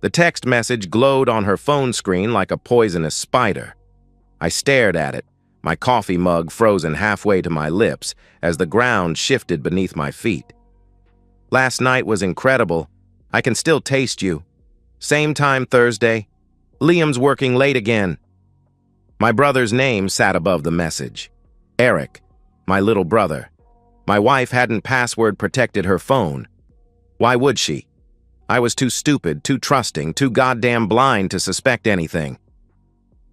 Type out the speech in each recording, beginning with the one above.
The text message glowed on her phone screen like a poisonous spider. I stared at it, my coffee mug frozen halfway to my lips as the ground shifted beneath my feet. Last night was incredible. I can still taste you. Same time Thursday. Liam's working late again. My brother's name sat above the message. Eric, my little brother. My wife hadn't password protected her phone. Why would she? I was too stupid, too trusting, too goddamn blind to suspect anything.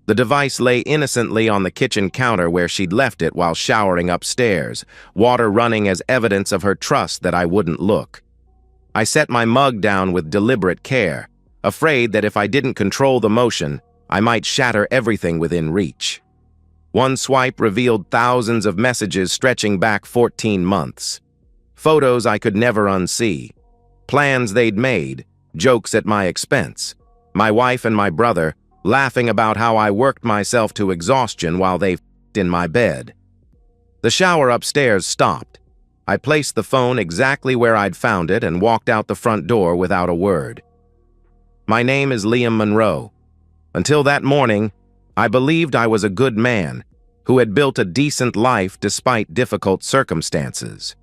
The device lay innocently on the kitchen counter where she'd left it while showering upstairs, water running as evidence of her trust that I wouldn't look. I set my mug down with deliberate care, afraid that if I didn't control the motion, I might shatter everything within reach. One swipe revealed thousands of messages stretching back 14 months. Photos I could never unsee. Plans they'd made, jokes at my expense. My wife and my brother laughing about how I worked myself to exhaustion while they f***ed in my bed. The shower upstairs stopped. I placed the phone exactly where I'd found it and walked out the front door without a word. My name is Liam Monroe. Until that morning, I believed I was a good man who had built a decent life despite difficult circumstances.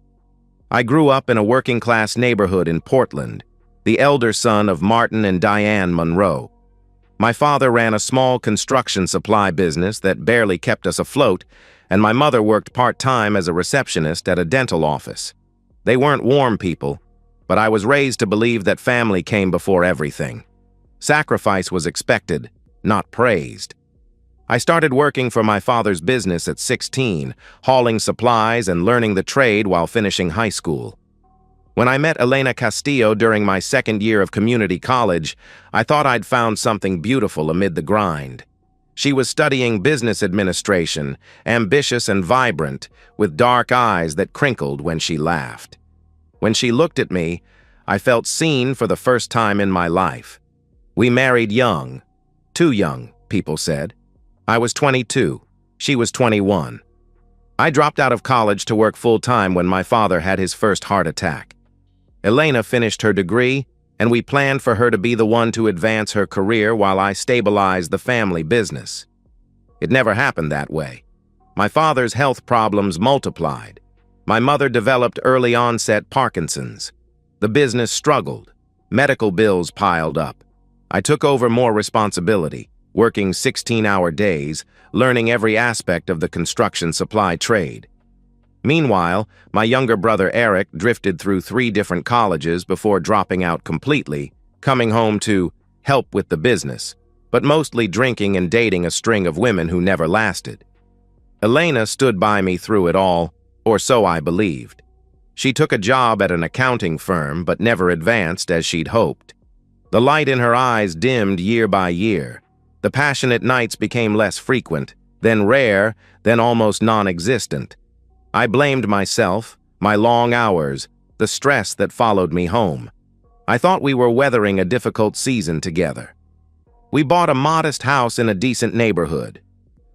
I grew up in a working-class neighborhood in Portland, the elder son of Martin and Diane Monroe. My father ran a small construction supply business that barely kept us afloat, and my mother worked part-time as a receptionist at a dental office. They weren't warm people, but I was raised to believe that family came before everything. Sacrifice was expected, not praised. I started working for my father's business at 16, hauling supplies and learning the trade while finishing high school. When I met Elena Castillo during my second year of community college, I thought I'd found something beautiful amid the grind. She was studying business administration, ambitious and vibrant, with dark eyes that crinkled when she laughed. When she looked at me, I felt seen for the first time in my life. We married young. Too young, people said. I was 22. She was 21. I dropped out of college to work full-time when my father had his first heart attack. Elena finished her degree, and we planned for her to be the one to advance her career while I stabilized the family business. It never happened that way. My father's health problems multiplied. My mother developed early-onset Parkinson's. The business struggled. Medical bills piled up. I took over more responsibility, working 16-hour days, learning every aspect of the construction supply trade. Meanwhile, my younger brother Eric drifted through 3 different colleges before dropping out completely, coming home to help with the business, but mostly drinking and dating a string of women who never lasted. Elena stood by me through it all, or so I believed. She took a job at an accounting firm but never advanced as she'd hoped. The light in her eyes dimmed year by year. The passionate nights became less frequent, then rare, then almost non-existent. I blamed myself, my long hours, the stress that followed me home. I thought we were weathering a difficult season together. We bought a modest house in a decent neighborhood.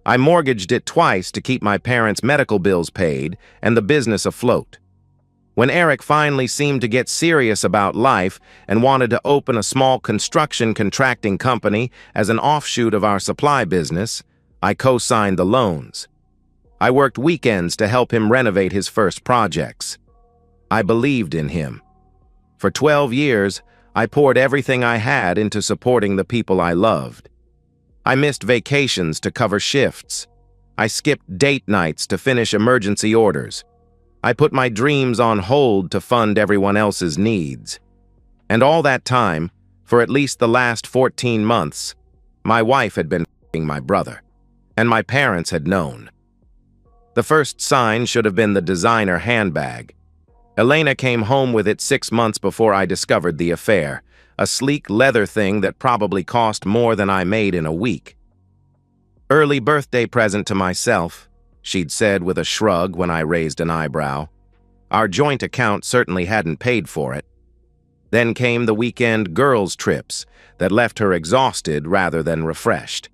I mortgaged it twice to keep my parents' medical bills paid and the business afloat. When Eric finally seemed to get serious about life and wanted to open a small construction contracting company as an offshoot of our supply business, I co-signed the loans. I worked weekends to help him renovate his first projects. I believed in him. For 12 years, I poured everything I had into supporting the people I loved. I missed vacations to cover shifts. I skipped date nights to finish emergency orders. I put my dreams on hold to fund everyone else's needs. And all that time, for at least the last 14 months, my wife had been f***ing my brother, and my parents had known. The first sign should have been the designer handbag. Elena came home with it 6 months before I discovered the affair, a sleek leather thing that probably cost more than I made in a week. "Early birthday present to myself," she'd said with a shrug when I raised an eyebrow. Our joint account certainly hadn't paid for it. Then came the weekend girls' trips that left her exhausted rather than refreshed.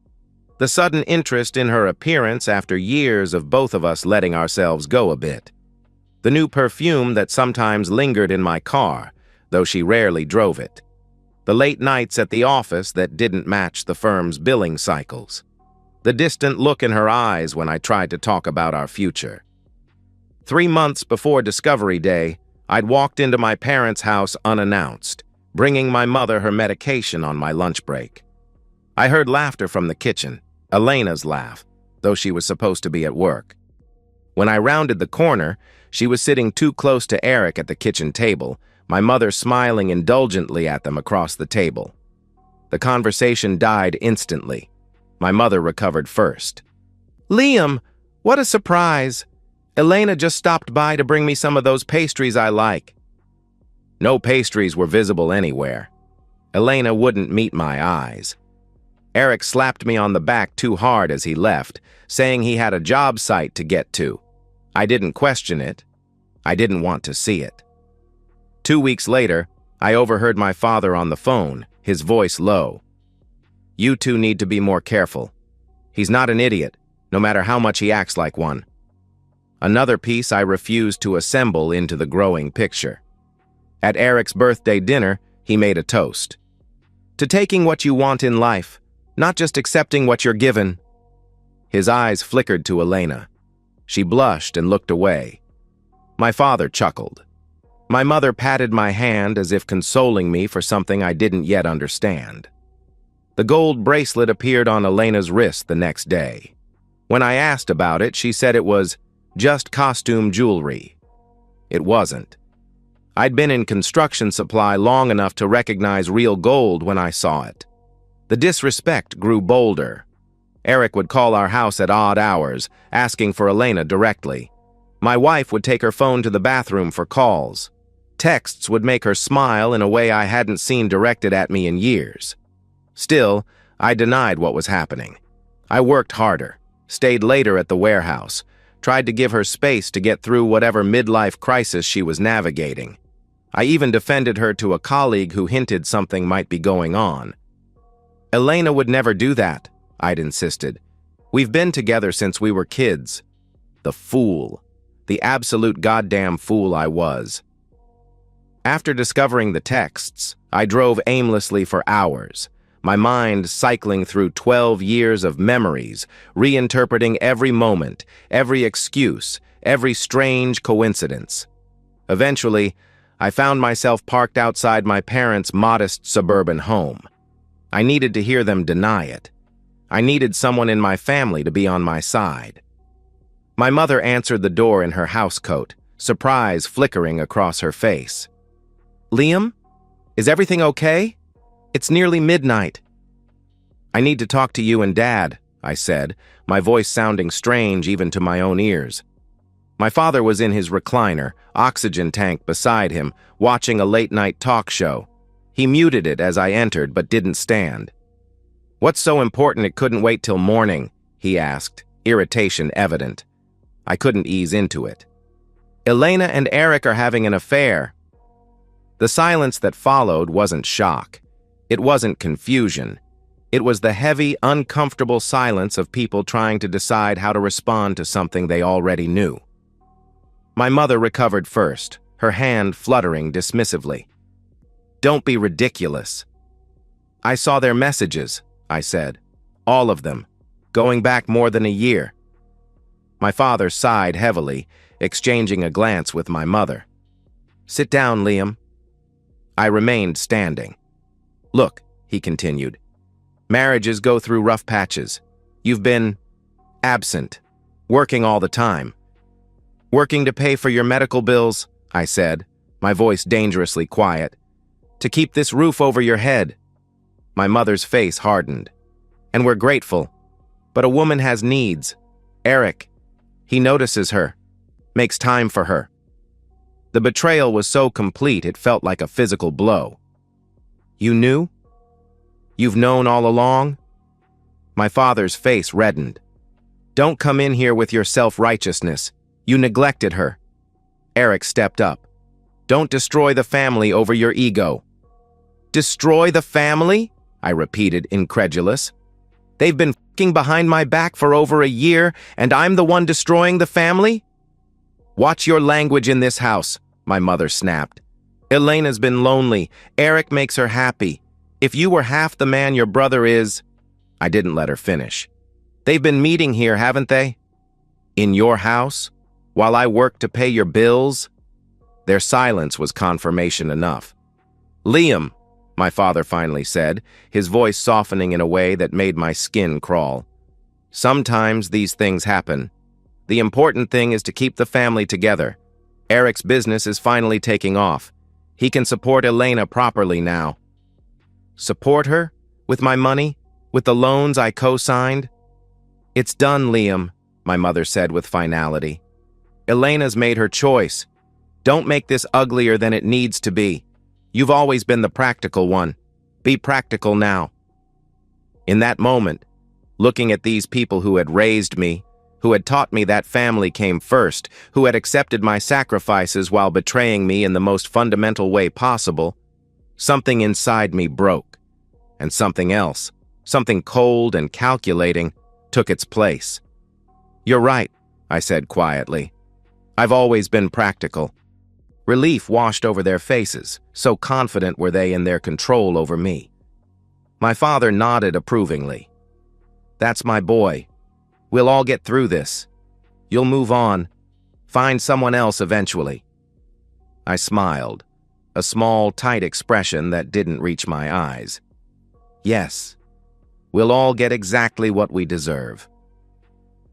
The sudden interest in her appearance after years of both of us letting ourselves go a bit. The new perfume that sometimes lingered in my car, though she rarely drove it. The late nights at the office that didn't match the firm's billing cycles. The distant look in her eyes when I tried to talk about our future. 3 months before Discovery Day, I'd walked into my parents' house unannounced, bringing my mother her medication on my lunch break. I heard laughter from the kitchen, Elena's laugh, though she was supposed to be at work. When I rounded the corner, she was sitting too close to Eric at the kitchen table, my mother smiling indulgently at them across the table. The conversation died instantly. My mother recovered first. "Liam, what a surprise! Elena just stopped by to bring me some of those pastries I like." No pastries were visible anywhere. Elena wouldn't meet my eyes. Eric slapped me on the back too hard as he left, saying he had a job site to get to. I didn't question it. I didn't want to see it. 2 weeks later, I overheard my father on the phone, his voice low. "You two need to be more careful. He's not an idiot, no matter how much he acts like one." Another piece I refused to assemble into the growing picture. At Eric's birthday dinner, he made a toast. "To taking what you want in life, not just accepting what you're given." His eyes flickered to Elena. She blushed and looked away. My father chuckled. My mother patted my hand as if consoling me for something I didn't yet understand. The gold bracelet appeared on Elena's wrist the next day. When I asked about it, she said it was just costume jewelry. It wasn't. I'd been in construction supply long enough to recognize real gold when I saw it. The disrespect grew bolder. Eric would call our house at odd hours, asking for Elena directly. My wife would take her phone to the bathroom for calls. Texts would make her smile in a way I hadn't seen directed at me in years. Still, I denied what was happening. I worked harder, stayed later at the warehouse, tried to give her space to get through whatever midlife crisis she was navigating. I even defended her to a colleague who hinted something might be going on. "Elena would never do that," I'd insisted. "We've been together since we were kids." The fool. The absolute goddamn fool I was. After discovering the texts, I drove aimlessly for hours, my mind cycling through 12 years of memories, reinterpreting every moment, every excuse, every strange coincidence. Eventually, I found myself parked outside my parents' modest suburban home. I needed to hear them deny it. I needed someone in my family to be on my side. My mother answered the door in her housecoat, surprise flickering across her face. "Liam, is everything okay? It's nearly midnight." "I need to talk to you and Dad," I said, my voice sounding strange even to my own ears. My father was in his recliner, oxygen tank beside him, watching a late-night talk show. He muted it as I entered but didn't stand. "What's so important it couldn't wait till morning?" he asked, irritation evident. I couldn't ease into it. "Elena and Eric are having an affair." The silence that followed wasn't shock. It wasn't confusion. It was the heavy, uncomfortable silence of people trying to decide how to respond to something they already knew. My mother recovered first, her hand fluttering dismissively. "Don't be ridiculous." "I saw their messages," I said. "All of them. Going back more than a year." My father sighed heavily, exchanging a glance with my mother. "Sit down, Liam." I remained standing. "Look," he continued, "marriages go through rough patches. You've been absent, working all the time." "Working to pay for your medical bills," I said, my voice dangerously quiet. "To keep this roof over your head." My mother's face hardened. "And we're grateful. But a woman has needs. Eric, he notices her, makes time for her." The betrayal was so complete it felt like a physical blow. "You knew? You've known all along?" My father's face reddened. "Don't come in here with your self-righteousness. You neglected her." Eric stepped up. "Don't destroy the family over your ego." "Destroy the family?" I repeated, incredulous. "They've been f***ing behind my back for over a year, and I'm the one destroying the family?" "Watch your language in this house," my mother snapped. "Elena's been lonely. Eric makes her happy. If you were half the man your brother is—" I didn't let her finish. "They've been meeting here, haven't they? In your house? While I work to pay your bills?" Their silence was confirmation enough. "Liam," my father finally said, his voice softening in a way that made my skin crawl. "Sometimes these things happen. The important thing is to keep the family together. Eric's business is finally taking off. He can support Elena properly now." "Support her? With my money? With the loans I co-signed?" "It's done, Liam," my mother said with finality. "Elena's made her choice. Don't make this uglier than it needs to be. You've always been the practical one. Be practical now." In that moment, looking at these people who had raised me, who had taught me that family came first, who had accepted my sacrifices while betraying me in the most fundamental way possible, something inside me broke, and something else, something cold and calculating, took its place. "You're right," I said quietly. "I've always been practical." Relief washed over their faces, so confident were they in their control over me. My father nodded approvingly. "That's my boy. We'll all get through this. You'll move on. Find someone else eventually." I smiled, a small, tight expression that didn't reach my eyes. Yes, we'll all get exactly what we deserve.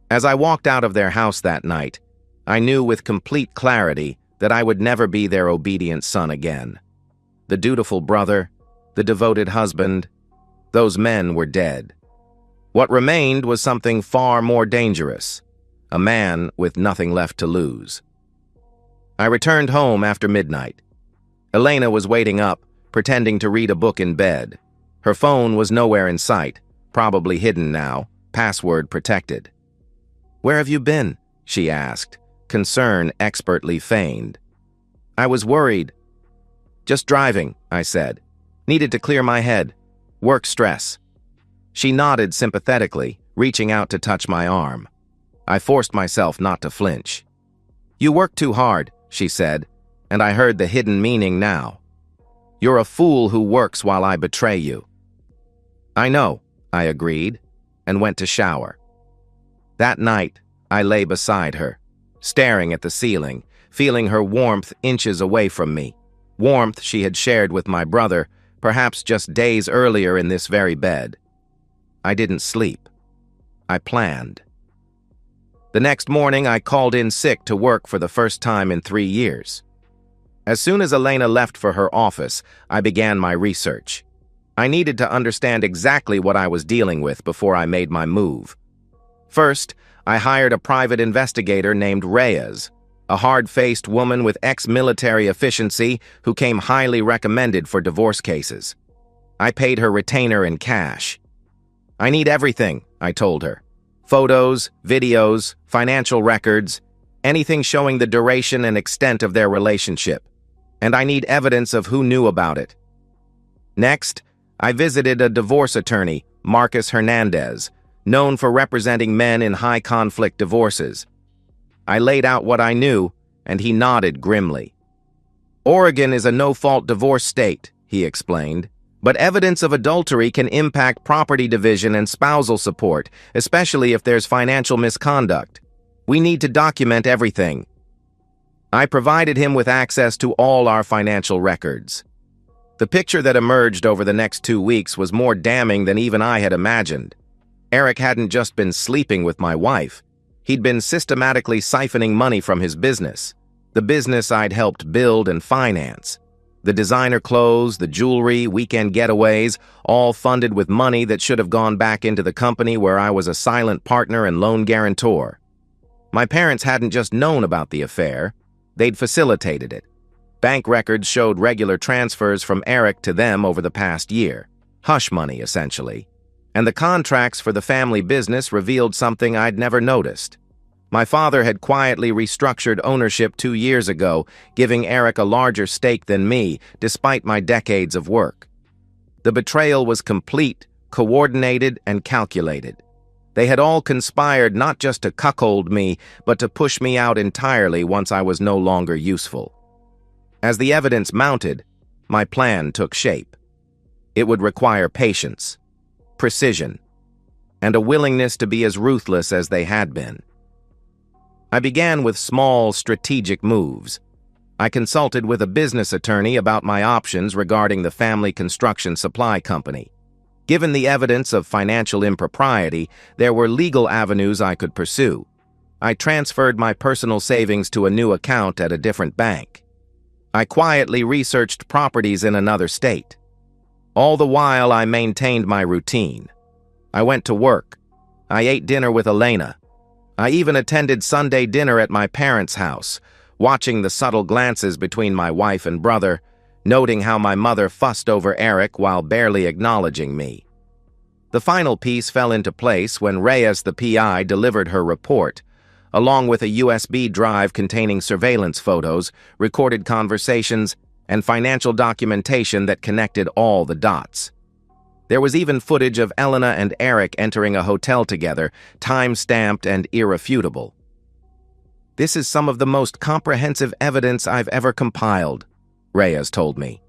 As I walked out of their house that night, I knew with complete clarity that I would never be their obedient son again. The dutiful brother, the devoted husband, those men were dead. What remained was something far more dangerous, a man with nothing left to lose. I returned home after midnight. Elena was waiting up, pretending to read a book in bed. Her phone was nowhere in sight, probably hidden now, password protected. "Where have you been?" she asked, concern expertly feigned. I was worried. "Just driving," I said. "Needed to clear my head. Work stress." She nodded sympathetically, reaching out to touch my arm. I forced myself not to flinch. "You work too hard," she said, and I heard the hidden meaning now. "You're a fool who works while I betray you." "I know," I agreed, and went to shower. That night, I lay beside her, staring at the ceiling, feeling her warmth inches away from me, warmth she had shared with my brother, perhaps just days earlier in this very bed. I didn't sleep. I planned. The next morning, I called in sick to work for the first time in 3 years. As soon as Elena left for her office, I began my research. I needed to understand exactly what I was dealing with before I made my move. First, I hired a private investigator named Reyes, a hard-faced woman with ex-military efficiency who came highly recommended for divorce cases. I paid her retainer in cash. "I need everything," I told her. "Photos, videos, financial records, anything showing the duration and extent of their relationship. And I need evidence of who knew about it." Next, I visited a divorce attorney, Marcus Hernandez, known for representing men in high-conflict divorces. I laid out what I knew, and he nodded grimly. "Oregon is a no-fault divorce state," he explained, "but evidence of adultery can impact property division and spousal support, especially if there's financial misconduct. We need to document everything." I provided him with access to all our financial records. The picture that emerged over the next 2 weeks was more damning than even I had imagined. Eric hadn't just been sleeping with my wife. He'd been systematically siphoning money from his business, the business I'd helped build and finance. The designer clothes, the jewelry, weekend getaways, all funded with money that should have gone back into the company where I was a silent partner and loan guarantor. My parents hadn't just known about the affair, they'd facilitated it. Bank records showed regular transfers from Eric to them over the past year. Hush money, essentially. And the contracts for the family business revealed something I'd never noticed. My father had quietly restructured ownership 2 years ago, giving Eric a larger stake than me, despite my decades of work. The betrayal was complete, coordinated, and calculated. They had all conspired not just to cuckold me, but to push me out entirely once I was no longer useful. As the evidence mounted, my plan took shape. It would require patience, precision, and a willingness to be as ruthless as they had been. I began with small, strategic moves. I consulted with a business attorney about my options regarding the family construction supply company. Given the evidence of financial impropriety, there were legal avenues I could pursue. I transferred my personal savings to a new account at a different bank. I quietly researched properties in another state. All the while, I maintained my routine. I went to work. I ate dinner with Elena. I even attended Sunday dinner at my parents' house, watching the subtle glances between my wife and brother, noting how my mother fussed over Eric while barely acknowledging me. The final piece fell into place when Reyes, the PI, delivered her report, along with a USB drive containing surveillance photos, recorded conversations, and financial documentation that connected all the dots. There was even footage of Elena and Eric entering a hotel together, time-stamped and irrefutable. "This is some of the most comprehensive evidence I've ever compiled," Reyes told me.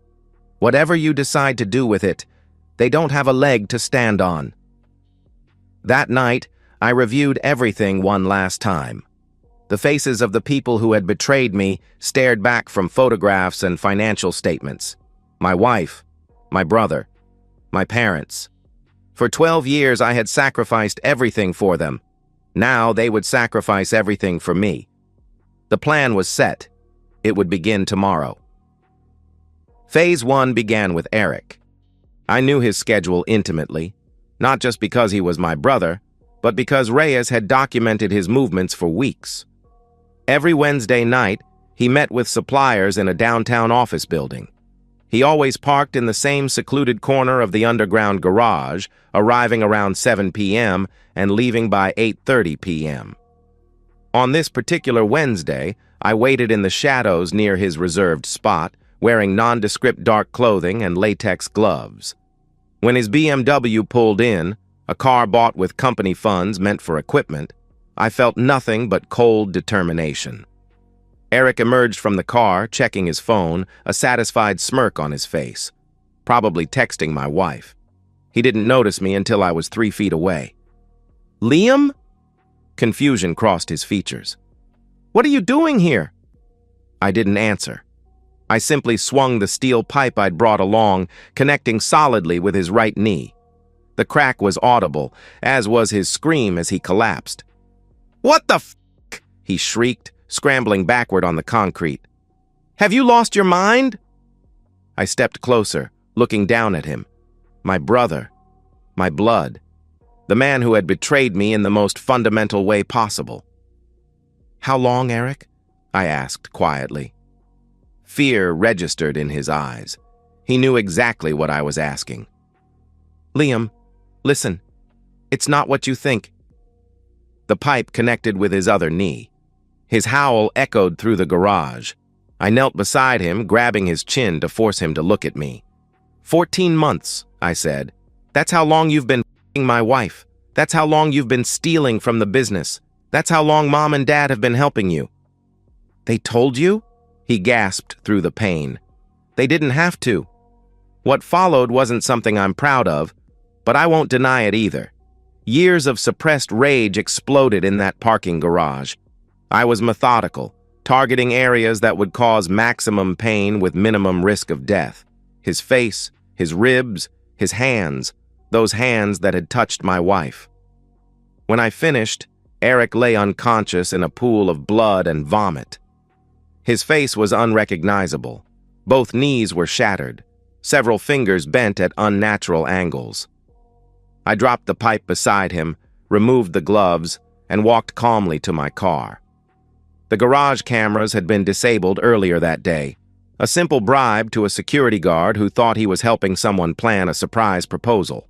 "Whatever you decide to do with it, they don't have a leg to stand on." That night, I reviewed everything one last time. The faces of the people who had betrayed me stared back from photographs and financial statements. My wife, my brother, my parents. For 12 years, I had sacrificed everything for them. Now they would sacrifice everything for me. The plan was set. It would begin tomorrow. Phase 1 began with Eric. I knew his schedule intimately, not just because he was my brother, but because Reyes had documented his movements for weeks. Every Wednesday night, he met with suppliers in a downtown office building. He always parked in the same secluded corner of the underground garage, arriving around 7 p.m. and leaving by 8:30 p.m. On this particular Wednesday, I waited in the shadows near his reserved spot, wearing nondescript dark clothing and latex gloves. When his BMW pulled in, a car bought with company funds meant for equipment, I felt nothing but cold determination. Eric emerged from the car, checking his phone, a satisfied smirk on his face, probably texting my wife. He didn't notice me until I was 3 feet away. "Liam?" Confusion crossed his features. "What are you doing here?" I didn't answer. I simply swung the steel pipe I'd brought along, connecting solidly with his right knee. The crack was audible, as was his scream as he collapsed. "What the f***?" he shrieked, scrambling backward on the concrete. "Have you lost your mind?" I stepped closer, looking down at him. My brother, my blood, the man who had betrayed me in the most fundamental way possible. "How long, Eric?" I asked quietly. Fear registered in his eyes. He knew exactly what I was asking. "Liam, listen, it's not what you think." The pipe connected with his other knee. His howl echoed through the garage. I knelt beside him, grabbing his chin to force him to look at me. 14 months, I said. "That's how long you've been f***ing my wife. That's how long you've been stealing from the business. That's how long Mom and Dad have been helping you." "They told you?" He gasped through the pain. "They didn't have to." What followed wasn't something I'm proud of, but I won't deny it either. Years of suppressed rage exploded in that parking garage. I was methodical, targeting areas that would cause maximum pain with minimum risk of death. His face, his ribs, his hands, those hands that had touched my wife. When I finished, Eric lay unconscious in a pool of blood and vomit. His face was unrecognizable. Both knees were shattered, several fingers bent at unnatural angles. I dropped the pipe beside him, removed the gloves, and walked calmly to my car. The garage cameras had been disabled earlier that day, a simple bribe to a security guard who thought he was helping someone plan a surprise proposal.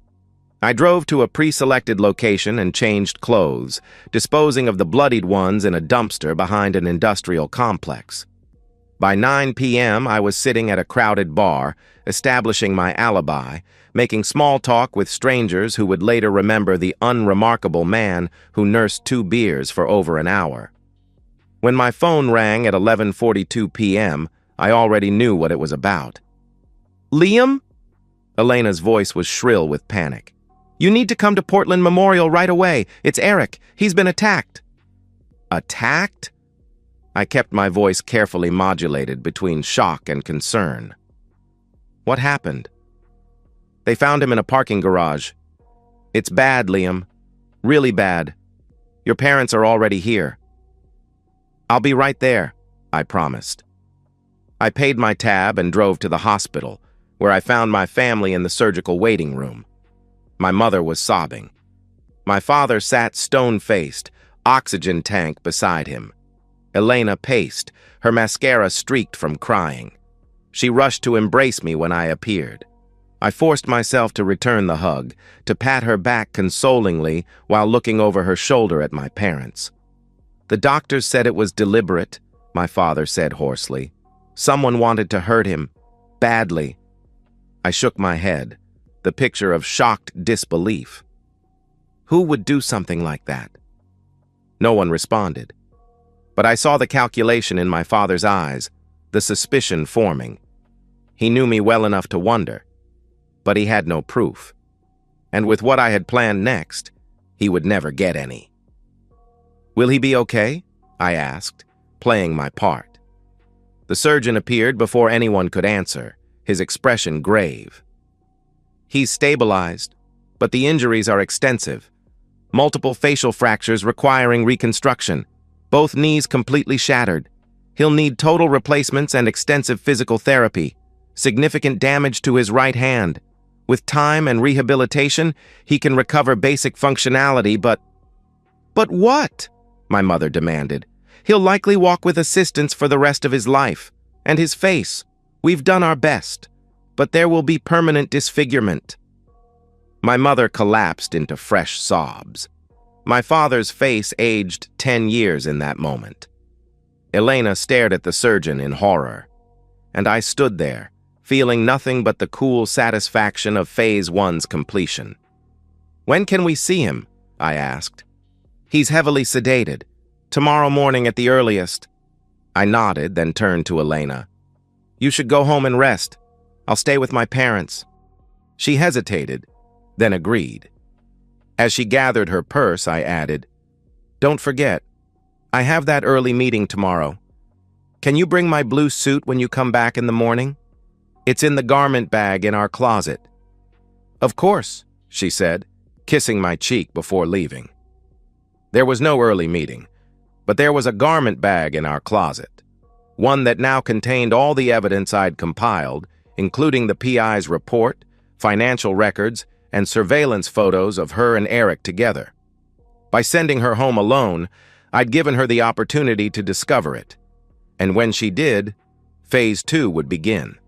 I drove to a pre-selected location and changed clothes, disposing of the bloodied ones in a dumpster behind an industrial complex. By 9 p.m., I was sitting at a crowded bar, establishing my alibi, making small talk with strangers who would later remember the unremarkable man who nursed 2 beers for over an hour. When my phone rang at 11:42 p.m., I already knew what it was about. "Liam?" Elena's voice was shrill with panic. "You need to come to Portland Memorial right away. It's Eric. He's been attacked." Attacked? I kept my voice carefully modulated between shock and concern. What happened? They found him in a parking garage. It's bad, Liam. Really bad. Your parents are already here. I'll be right there, I promised. I paid my tab and drove to the hospital, where I found my family in the surgical waiting room. My mother was sobbing. My father sat stone-faced, oxygen tank beside him. Elena paced, her mascara streaked from crying. She rushed to embrace me when I appeared. I forced myself to return the hug, to pat her back consolingly while looking over her shoulder at my parents. The doctors said it was deliberate, my father said hoarsely. Someone wanted to hurt him, badly. I shook my head, the picture of shocked disbelief. Who would do something like that? No one responded. But I saw the calculation in my father's eyes, the suspicion forming. He knew me well enough to wonder, but he had no proof. And with what I had planned next, he would never get any. "Will he be okay?" I asked, playing my part. The surgeon appeared before anyone could answer, his expression grave. "He's stabilized, but the injuries are extensive. Multiple facial fractures requiring reconstruction. Both knees completely shattered. He'll need total replacements and extensive physical therapy. Significant damage to his right hand. With time and rehabilitation, he can recover basic functionality, but..." "But what?" my mother demanded. "He'll likely walk with assistance for the rest of his life. And his face. We've done our best. But there will be permanent disfigurement." My mother collapsed into fresh sobs. My father's face aged 10 years in that moment. Elena stared at the surgeon in horror. And I stood there, feeling nothing but the cool satisfaction of Phase 1's completion. "When can we see him?" I asked. "He's heavily sedated. Tomorrow morning at the earliest." I nodded, then turned to Elena. "You should go home and rest. I'll stay with my parents." She hesitated, then agreed. As she gathered her purse, I added, "Don't forget, I have that early meeting tomorrow. Can you bring my blue suit when you come back in the morning? It's in the garment bag in our closet." "Of course," she said, kissing my cheek before leaving. There was no early meeting, but there was a garment bag in our closet, one that now contained all the evidence I'd compiled, including the PI's report, financial records, and surveillance photos of her and Eric together. By sending her home alone, I'd given her the opportunity to discover it. And when she did, Phase 2 would begin.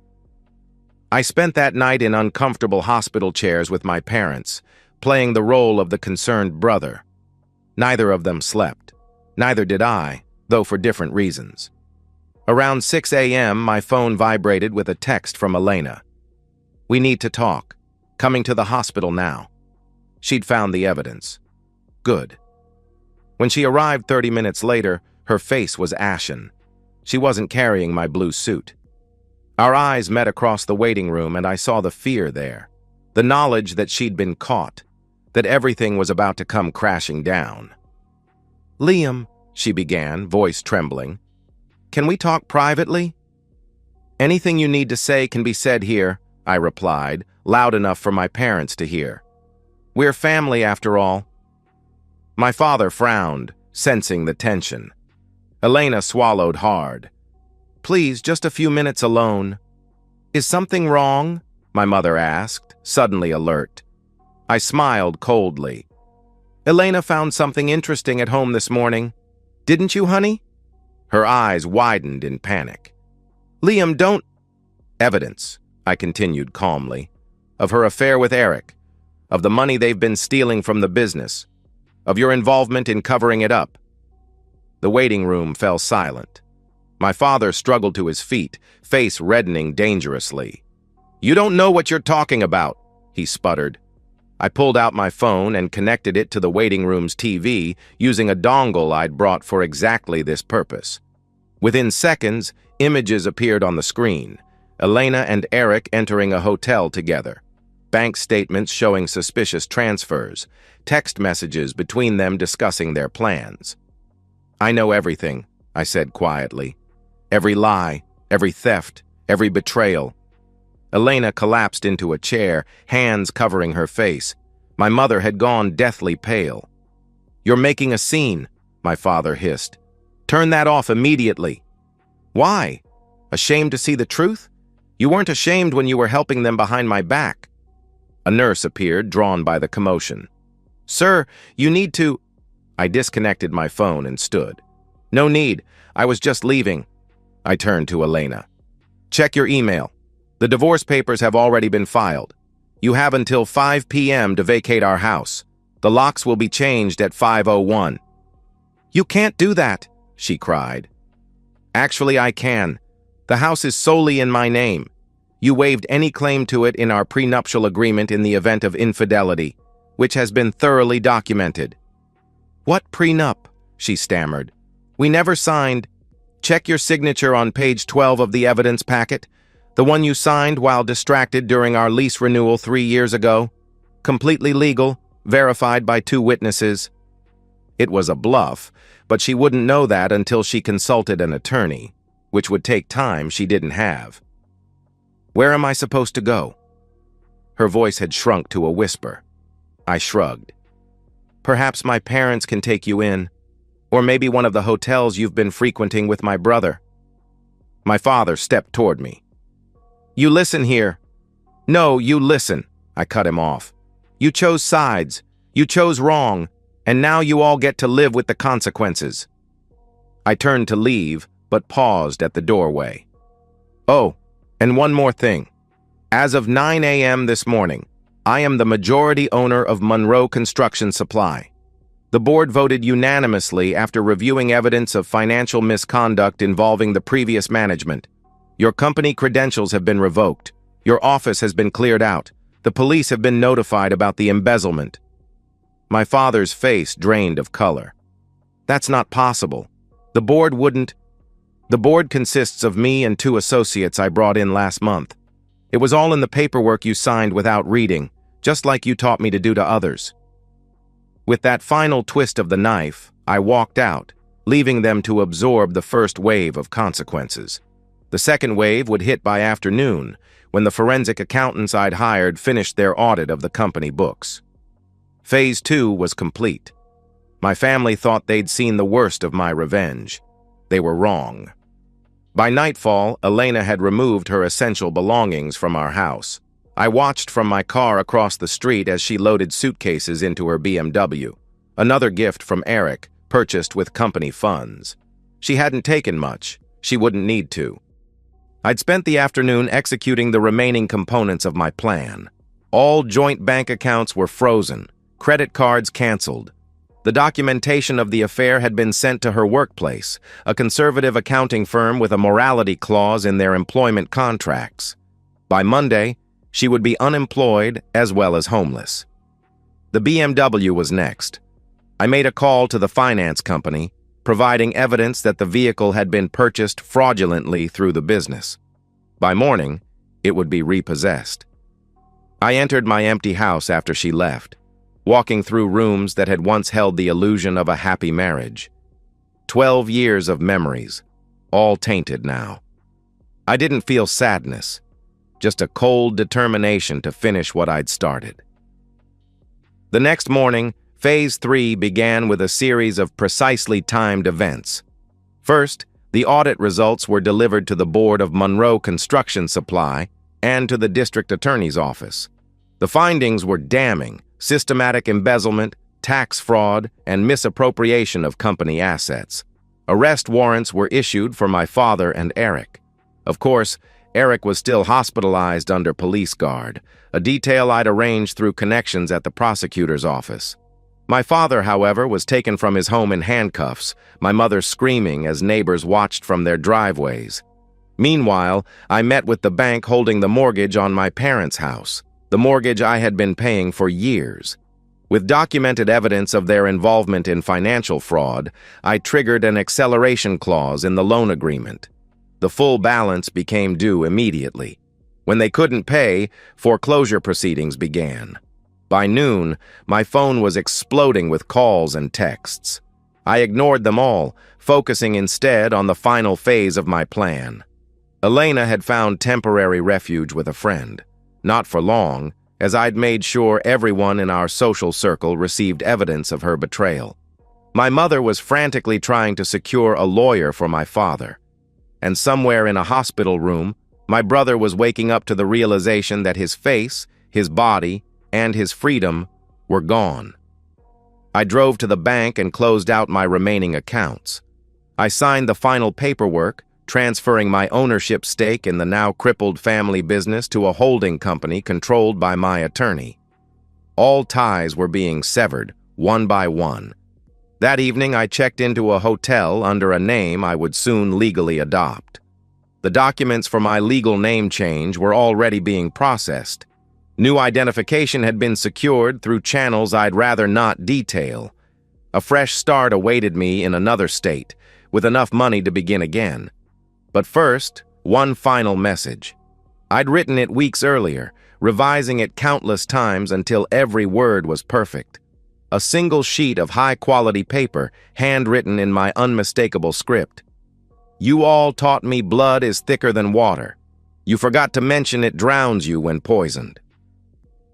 I spent that night in uncomfortable hospital chairs with my parents, playing the role of the concerned brother. Neither of them slept. Neither did I, though for different reasons. Around 6 a.m., my phone vibrated with a text from Elena. "We need to talk. Coming to the hospital now." She'd found the evidence. Good. When she arrived 30 minutes later, her face was ashen. She wasn't carrying my blue suit. Our eyes met across the waiting room, and I saw the fear there. The knowledge that she'd been caught, that everything was about to come crashing down. "Liam," she began, voice trembling, "can we talk privately?" "Anything you need to say can be said here," I replied, loud enough for my parents to hear. "We're family, after all." My father frowned, sensing the tension. Elena swallowed hard. "Please, just a few minutes alone." "Is something wrong?" my mother asked, suddenly alert. I smiled coldly. "Elena found something interesting at home this morning. Didn't you, honey?" Her eyes widened in panic. "Liam, don't—" "Evidence," I continued calmly, "of her affair with Eric, of the money they've been stealing from the business, of your involvement in covering it up." The waiting room fell silent. My father struggled to his feet, face reddening dangerously. "You don't know what you're talking about," he sputtered. I pulled out my phone and connected it to the waiting room's TV using a dongle I'd brought for exactly this purpose. Within seconds, images appeared on the screen. Elena and Eric entering a hotel together. bank statements showing suspicious transfers, text messages between them discussing their plans. "I know everything," I said quietly. "Every lie, every theft, every betrayal." Elena collapsed into a chair, hands covering her face. My mother had gone deathly pale. "You're making a scene," my father hissed. "Turn that off immediately." "Why? Ashamed to see the truth? You weren't ashamed when you were helping them behind my back." A nurse appeared, drawn by the commotion. "Sir, you need to—" I disconnected my phone and stood. "No need. I was just leaving." I turned to Elena. "Check your email. The divorce papers have already been filed. You have until 5 p.m. to vacate our house. The locks will be changed at 5:01. "You can't do that," she cried. "Actually, I can. The house is solely in my name. You waived any claim to it in our prenuptial agreement in the event of infidelity, which has been thoroughly documented." "What prenup?" she stammered. "We never signed—" "Check your signature on page 12 of the evidence packet, the one you signed while distracted during our lease renewal 3 years ago. Completely legal, verified by 2 witnesses." It was a bluff, but she wouldn't know that until she consulted an attorney, which would take time she didn't have. "Where am I supposed to go?" Her voice had shrunk to a whisper. I shrugged. "Perhaps my parents can take you in, or maybe one of the hotels you've been frequenting with my brother." My father stepped toward me. "You listen here." "No, you listen," I cut him off. "You chose sides, you chose wrong, and now you all get to live with the consequences." I turned to leave, but paused at the doorway. "Oh, and one more thing. As of 9 a.m. this morning, I am the majority owner of Monroe Construction Supply. The board voted unanimously after reviewing evidence of financial misconduct involving the previous management. Your company credentials have been revoked. Your office has been cleared out. The police have been notified about the embezzlement." My father's face drained of color. "That's not possible. The board wouldn't—" "The board consists of me and 2 associates I brought in last month. It was all in the paperwork you signed without reading, just like you taught me to do to others." With that final twist of the knife, I walked out, leaving them to absorb the first wave of consequences. The second wave would hit by afternoon, when the forensic accountants I'd hired finished their audit of the company books. Phase 2 was complete. My family thought they'd seen the worst of my revenge. They were wrong. By nightfall, Elena had removed her essential belongings from our house. I watched from my car across the street as she loaded suitcases into her BMW, another gift from Eric, purchased with company funds. She hadn't taken much. She wouldn't need to. I'd spent the afternoon executing the remaining components of my plan. All joint bank accounts were frozen, credit cards canceled. The documentation of the affair had been sent to her workplace, a conservative accounting firm with a morality clause in their employment contracts. By Monday, she would be unemployed as well as homeless. The BMW was next. I made a call to the finance company, providing evidence that the vehicle had been purchased fraudulently through the business. By morning, it would be repossessed. I entered my empty house after she left, walking through rooms that had once held the illusion of a happy marriage. 12 years of memories, all tainted now. I didn't feel sadness, just a cold determination to finish what I'd started. The next morning, Phase 3 began with a series of precisely timed events. First, the audit results were delivered to the board of Monroe Construction Supply and to the district attorney's office. The findings were damning: systematic embezzlement, tax fraud, and misappropriation of company assets. Arrest warrants were issued for my father and Eric. Of course, Eric was still hospitalized under police guard, a detail I'd arranged through connections at the prosecutor's office. My father, however, was taken from his home in handcuffs, my mother screaming as neighbors watched from their driveways. Meanwhile, I met with the bank holding the mortgage on my parents' house, the mortgage I had been paying for years. With documented evidence of their involvement in financial fraud, I triggered an acceleration clause in the loan agreement. The full balance became due immediately. When they couldn't pay, foreclosure proceedings began. By noon, my phone was exploding with calls and texts. I ignored them all, focusing instead on the final phase of my plan. Elena had found temporary refuge with a friend. Not for long, as I'd made sure everyone in our social circle received evidence of her betrayal. My mother was frantically trying to secure a lawyer for my father. And somewhere in a hospital room, my brother was waking up to the realization that his face, his body, and his freedom were gone. I drove to the bank and closed out my remaining accounts. I signed the final paperwork, transferring my ownership stake in the now crippled family business to a holding company controlled by my attorney. All ties were being severed, one by one. That evening, I checked into a hotel under a name I would soon legally adopt. The documents for my legal name change were already being processed. New identification had been secured through channels I'd rather not detail. A fresh start awaited me in another state, with enough money to begin again. But first, one final message. I'd written it weeks earlier, revising it countless times until every word was perfect. A single sheet of high-quality paper, handwritten in my unmistakable script. You all taught me blood is thicker than water. You forgot to mention it drowns you when poisoned.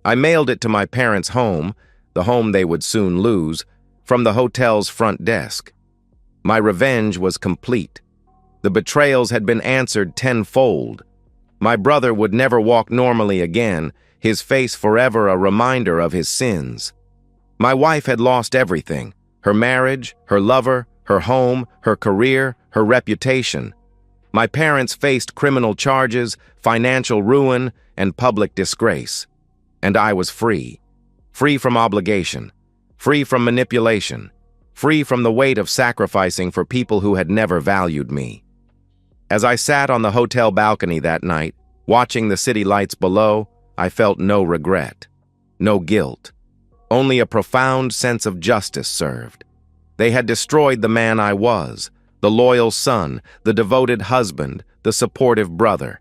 I mailed it to my parents' home, the home they would soon lose, from the hotel's front desk. My revenge was complete. The betrayals had been answered tenfold. My brother would never walk normally again, his face forever a reminder of his sins. My wife had lost everything: her marriage, her lover, her home, her career, her reputation. My parents faced criminal charges, financial ruin, and public disgrace. And I was free. Free from obligation. Free from manipulation. Free from the weight of sacrificing for people who had never valued me. As I sat on the hotel balcony that night, watching the city lights below, I felt no regret, no guilt. Only a profound sense of justice served. They had destroyed the man I was, the loyal son, the devoted husband, the supportive brother.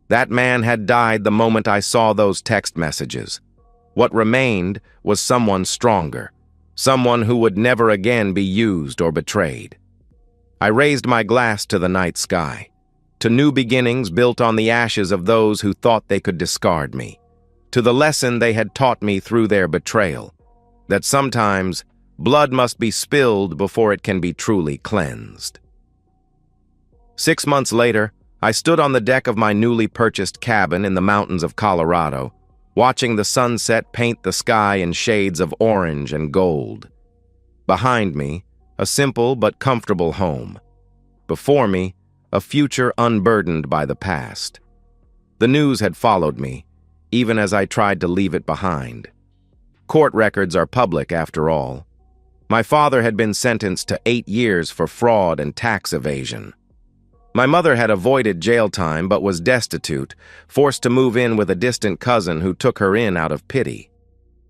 That man had died the moment I saw those text messages. What remained was someone stronger, someone who would never again be used or betrayed. I raised my glass to the night sky, to new beginnings built on the ashes of those who thought they could discard me, to the lesson they had taught me through their betrayal, that sometimes blood must be spilled before it can be truly cleansed. 6 months later, I stood on the deck of my newly purchased cabin in the mountains of Colorado, watching the sunset paint the sky in shades of orange and gold. Behind me, a simple but comfortable home. Before me, a future unburdened by the past. The news had followed me, even as I tried to leave it behind. Court records are public, after all. My father had been sentenced to 8 years for fraud and tax evasion. My mother had avoided jail time but was destitute, forced to move in with a distant cousin who took her in out of pity.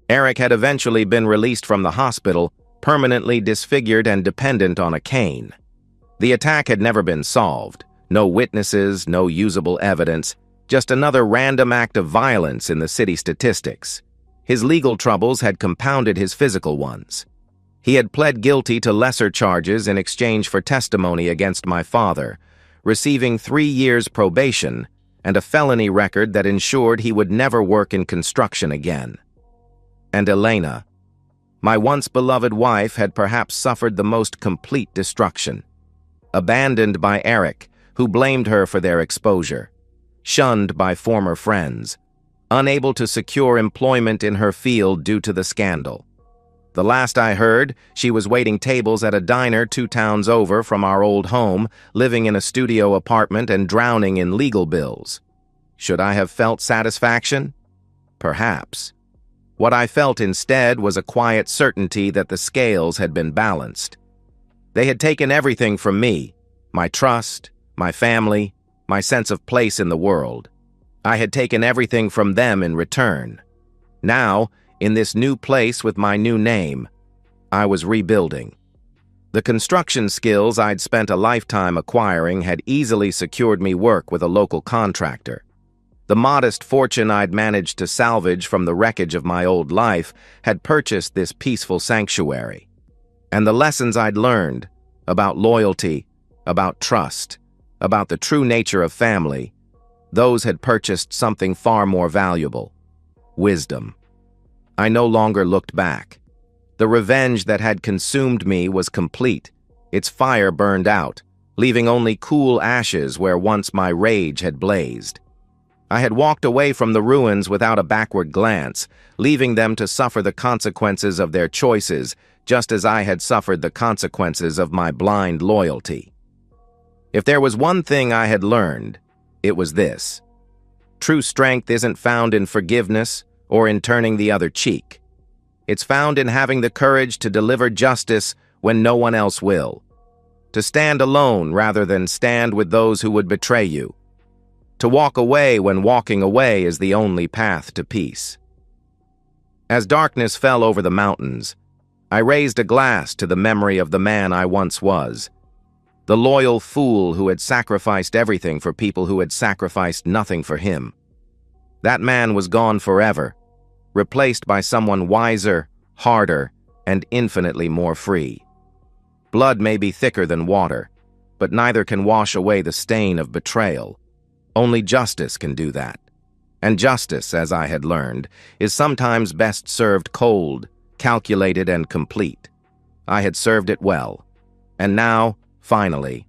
Eric had eventually been released from the hospital, permanently disfigured and dependent on a cane. The attack had never been solved. No witnesses, no usable evidence, just another random act of violence in the city statistics. His legal troubles had compounded his physical ones. He had pled guilty to lesser charges in exchange for testimony against my father, receiving 3 years probation and a felony record that ensured he would never work in construction again. And Elena, my once beloved wife, had perhaps suffered the most complete destruction. Abandoned by Eric, who blamed her for their exposure. Shunned by former friends. Unable to secure employment in her field due to the scandal. The last I heard, she was waiting tables at a diner 2 towns over from our old home, living in a studio apartment and drowning in legal bills. Should I have felt satisfaction? Perhaps. What I felt instead was a quiet certainty that the scales had been balanced. They had taken everything from me, my trust, my family, my sense of place in the world. I had taken everything from them in return. Now, in this new place with my new name, I was rebuilding. The construction skills I'd spent a lifetime acquiring had easily secured me work with a local contractor. The modest fortune I'd managed to salvage from the wreckage of my old life had purchased this peaceful sanctuary. And the lessons I'd learned about loyalty, about trust, about the true nature of family, those had purchased something far more valuable: wisdom. I no longer looked back. The revenge that had consumed me was complete. Its fire burned out, leaving only cool ashes where once my rage had blazed. I had walked away from the ruins without a backward glance, leaving them to suffer the consequences of their choices, just as I had suffered the consequences of my blind loyalty. If there was one thing I had learned, it was this: true strength isn't found in forgiveness or in turning the other cheek. It's found in having the courage to deliver justice when no one else will, to stand alone rather than stand with those who would betray you, to walk away when walking away is the only path to peace. As darkness fell over the mountains, I raised a glass to the memory of the man I once was, the loyal fool who had sacrificed everything for people who had sacrificed nothing for him. That man was gone forever, replaced by someone wiser, harder, and infinitely more free. Blood may be thicker than water, but neither can wash away the stain of betrayal. Only justice can do that. And justice, as I had learned, is sometimes best served cold, calculated, and complete. I had served it well, and now, finally,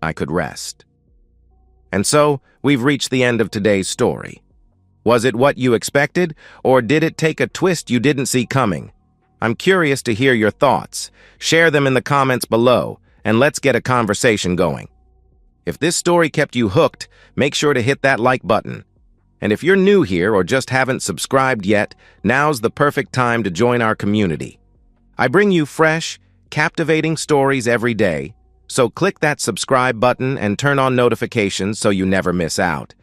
I could rest. And so, we've reached the end of today's story. Was it what you expected, or did it take a twist you didn't see coming? I'm curious to hear your thoughts. Share them in the comments below, and let's get a conversation going. If this story kept you hooked, make sure to hit that like button. And if you're new here or just haven't subscribed yet, now's the perfect time to join our community. I bring you fresh, captivating stories every day, so click that subscribe button and turn on notifications so you never miss out.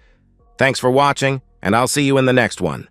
Thanks for watching, and I'll see you in the next one.